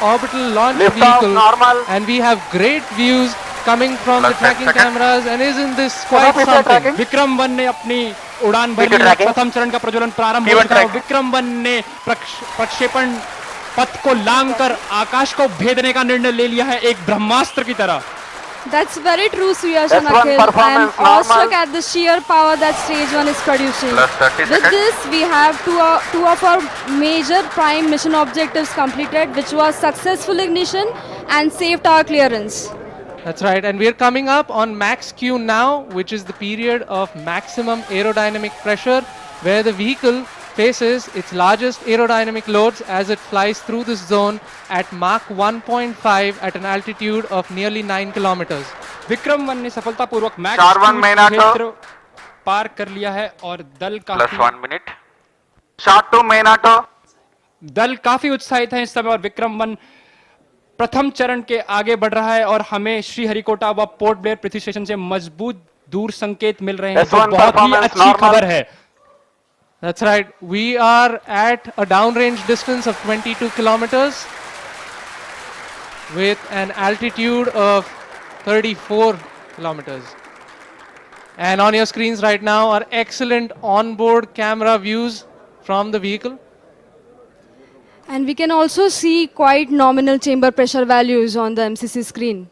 orbital launch Lift off vehicle, normal. and we have great views coming from the Plus 10 tracking seconds. cameras. And isn't this quite Picture something? tracking. Vikram one ने अपनी उड़ान भर Picture ली है। tracking. प्रथम चरण का प्रज्वलन प्रारंभ हो P1 चुका है। track. विक्रम वन ने प्रक्षेपण पथ को लांघकर आकाश को भेदने का निर्णय ले लिया है, एक ब्रह्मास्त्र की तरह। That's very true, Suyash That's and one Akhil. I am performance awestruck normal. at the sheer power that stage 1 is producing. Plus 30 With seconds. this, we have two of our major prime mission objectives completed, which was successful ignition and safe tower clearance. That's right, and we're coming up on max Q now, which is the period of maximum aerodynamic pressure, where the vehicle faces its largest aerodynamic loads as it flies through this zone at Mach 1.5 at an altitude of nearly 9 kilometers. Vikram one ने सफलतापूर्वक max Star one main auto. क्षेत्र पार कर लिया है और Plus 1 minute. Shot to main auto. दल काफी उत्साहित है इस समय और विक्रम वन प्रथम चरण के आगे बढ़ रहा है और हमें श्रीहरिकोटा व पोर्ट ब्लेयर पृथ्वी स्टेशन से मजबूत दूर संकेत मिल रहे हैं, जो S1 बहुत ही performance अच्छी normal. खबर है। That's right, we are at a downrange distance of 22 kilometers with an altitude of 34 kilometers. And on your screens right now are excellent onboard camera views from the vehicle. And we can also see quite nominal chamber pressure values on the MCC screen.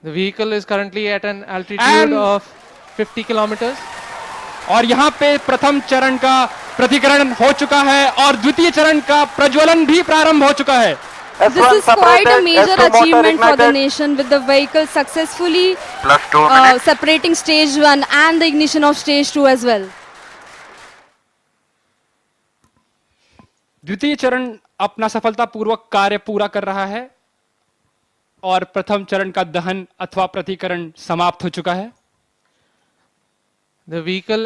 The vehicle is currently at an altitude And- of 50 kilometers. और यहाँ पे प्रथम चरण का प्रतिकरण हो चुका है और द्वितीय चरण का प्रज्वलन भी प्रारंभ हो चुका है। This S1 is quite a separated, major S2 motor achievement for the ignited. nation, with the vehicle successfully Plus 2 minutes. separating stage 1 and the ignition of stage 2 as well. द्वितीय चरण अपना सफलतापूर्वक कार्य पूरा कर रहा है और प्रथम चरण का दहन अथवा प्रतिकरण समाप्त हो चुका है। The vehicle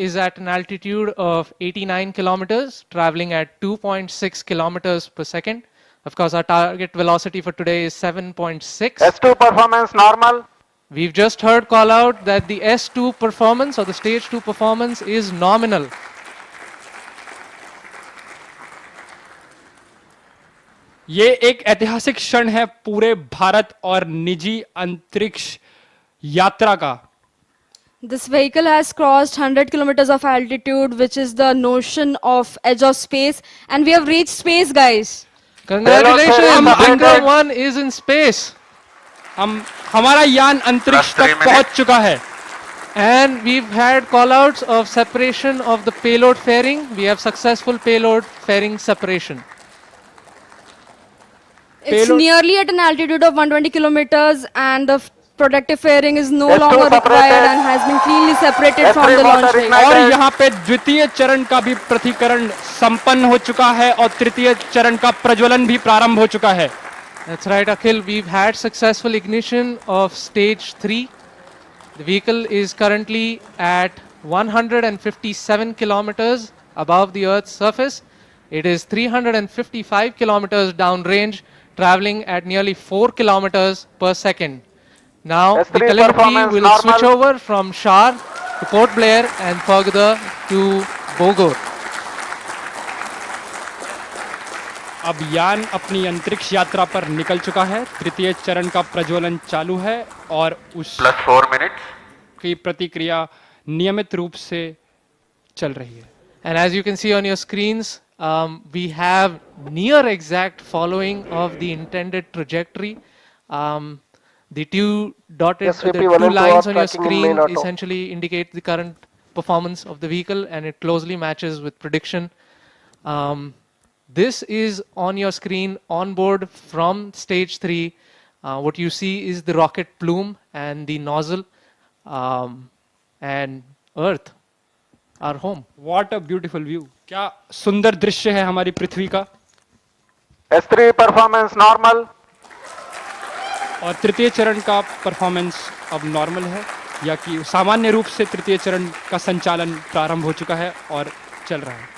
is at an altitude of 89 kilometers, traveling at 2.6 kilometers per second. Of course, our target velocity for today is 7.6. S2 performance normal. We've just heard call out that the S2 performance or the stage 2 performance is nominal. ये एक ऐतिहासिक क्षण है पूरे भारत और निजी अंतरिक्ष यात्रा का। This vehicle has crossed 100 kilometers of altitude, which is the notion of edge of space, and we have reached space, guys. Congratulations, Hello, sir. Vikram 1 is in space. हमारा यान अंतरिक्ष Plus 3 तक पहुंच minutes. चुका है। And we've had callouts of separation of the payload fairing. We have successful payload fairing separation. It's Payload- nearly at an altitude of 120 kilometers, and the protective fairing is no S2 longer required separated. and has been cleanly separated S3 from the launch motor vehicle. ignited. और यहाँ पे द्वितीय चरण का भी प्रतिकरण संपन्न हो चुका है और तृतीय चरण का प्रज्वलन भी प्रारंभ हो चुका है। That's right, Akhil. We've had successful ignition of stage 3. The vehicle is currently at 157 kilometers above the Earth's surface. It is 355 kilometers downrange, traveling at nearly 4 kilometers per second. Now, the S3 telemetry performance will normal. switch over from Shar to Port Blair and further to Bogor. अब यान अपनी अंतरिक्ष यात्रा पर निकल चुका है। तृतीय चरण का प्रज्वलन चालू है और उस Plus 4 minutes. की प्रतिक्रिया नियमित रूप से चल रही है। And as you can see on your screens, we have near exact following of the intended trajectory. The two dotted, SVP the two 1 and 2 lines are on your tracking in main screen auto. essentially indicate the current performance of the vehicle, and it closely matches with prediction. This is on your screen on board from stage 3. What you see is the rocket plume and the nozzle, and Earth, our home. What a beautiful view! क्या सुंदर दृश्य है हमारी पृथ्वी का। S3 performance normal. और तृतीय चरण का परफॉर्मेंस अब नॉर्मल है, या कि सामान्य रूप से तृतीय चरण का संचालन प्रारंभ हो चुका है और चल रहा है।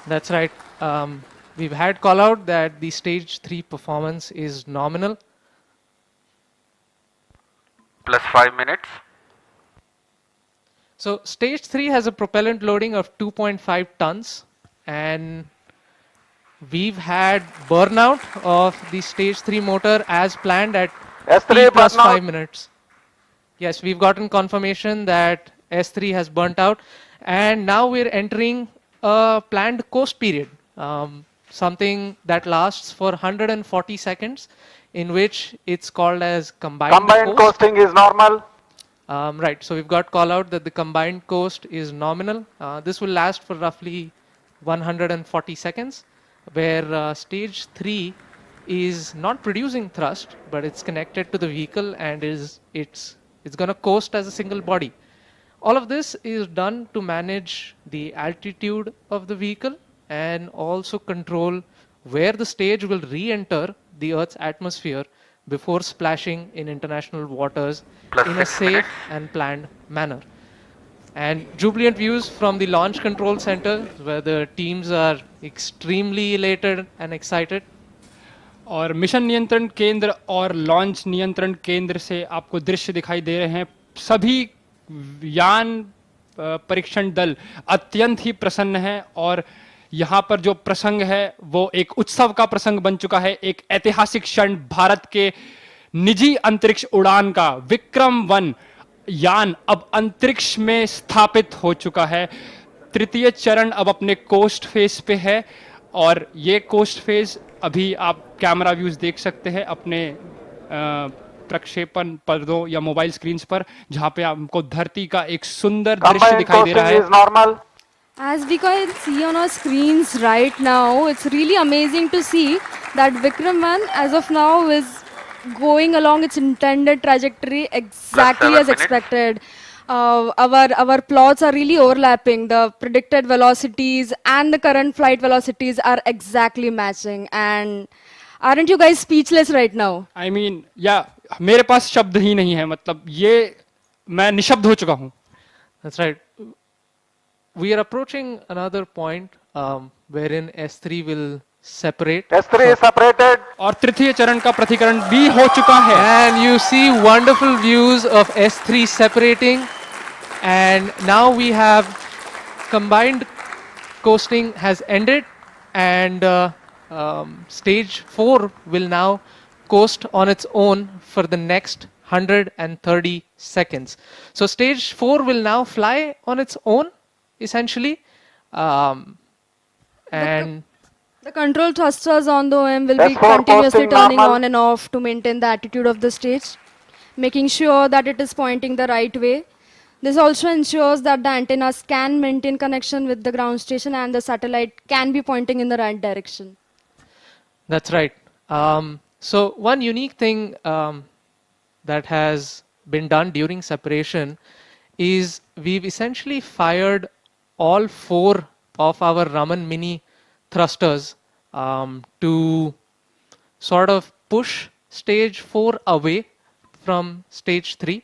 That's right. We've had call out that the stage 3 performance is nominal. Plus 5 minutes. So stage 3 has a propellant loading of 2.5 tons, and we've had burnout of the stage 3 motor as planned at S3 T plus burnout. 5 minutes. Yes, we've gotten confirmation that S3 has burnt out, and now we're entering a planned coast period, something that lasts for 140 seconds, in which it's called as combined coast. Coasting is normal. Right, so we've got call out that the combined coast is nominal. This will last for roughly 140 seconds, where stage 3 is not producing thrust, but it's connected to the vehicle and it's going to coast as a single body. All of this is done to manage the altitude of the vehicle and also control where the stage will re-enter the Earth's atmosphere before splashing in international waters Plus in a 6 safe minutes. and planned manner. And jubilant views from the launch control center, where the teams are extremely elated and excited. और mission नियंत्रण केंद्र और launch नियंत्रण केंद्र से आपको दृश्य दिखाई दे रहे हैं। सभी यान परीक्षण दल अत्यंत ही प्रसन्न हैं और यहाँ पर जो प्रसंग है वो एक उत्सव का प्रसंग बन चुका है, एक ऐतिहासिक क्षण भारत के निजी अंतरिक्ष उड़ान का। विक्रम-1 यान अब अंतरिक्ष में स्थापित हो चुका है। तृतीय चरण अब अपने कोस्ट फेज पे है और ये कोस्ट फेज अभी आप कैमरा व्यूज देख सकते हैं अपने प्रक्षेपण पर्दों या मोबाइल स्क्रीन्स पर, जहां पे आपको धरती का एक सुंदर दृश्य दिखाई दे रहा है। is normal. As we can see on our screens right now, it's really amazing to see that Vikram-1 as of now is going along its intended trajectory exactly Plus 7 as minutes. expected. Our plots are really overlapping. The predicted velocities and the current flight velocities are exactly matching. And aren't you guys speechless right now? I mean, मेरे पास शब्द ही नहीं है, मतलब ये मैं निशब्द हो चुका हूं। That's right. We are approaching another point wherein S3 will separate. S3 is separated. और तृतीय चरण का प्रतिकरण भी हो चुका है। And you see wonderful views of S3 separating. And now we have combined coasting has ended, and stage 4 will now coast on its own for the next 130 seconds. So stage 4 will now fly on its own, essentially. And The control thrusters on the OM will That's be for continuously posting turning normal. on and off to maintain the attitude of the stage, making sure that it is pointing the right way. This also ensures that the antennas can maintain connection with the ground station and the satellite can be pointing in the right direction. That's right. So one unique thing that has been done during separation is we've essentially fired all 4 of our Raman Mini thrusters to sort of push stage 4 away from stage 3.